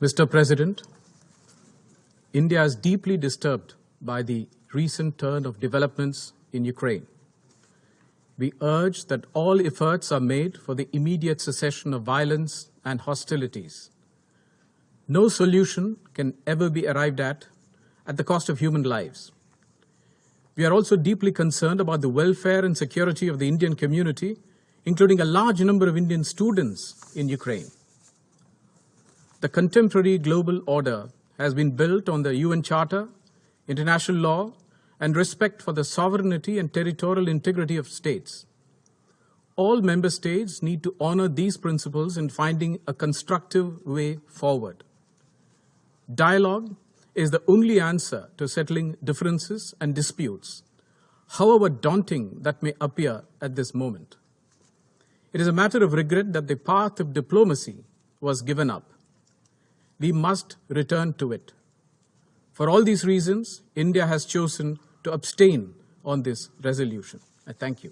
Mr. President, India is deeply disturbed by the recent turn of developments in Ukraine. We urge that all efforts are made for the immediate cessation of violence and hostilities. No solution can ever be arrived at the cost of human lives. We are also deeply concerned about the welfare and security of the Indian community, including a large number of Indian students in Ukraine. The contemporary global order has been built on the UN Charter, international law, and respect for the sovereignty and territorial integrity of states. All member states need to honor these principles in finding a constructive way forward. Dialogue is the only answer to settling differences and disputes, however daunting that may appear at this moment. It is a matter of regret that the path of diplomacy was given up. We must return to it. For all these reasons, India has chosen to abstain on this resolution. I thank you.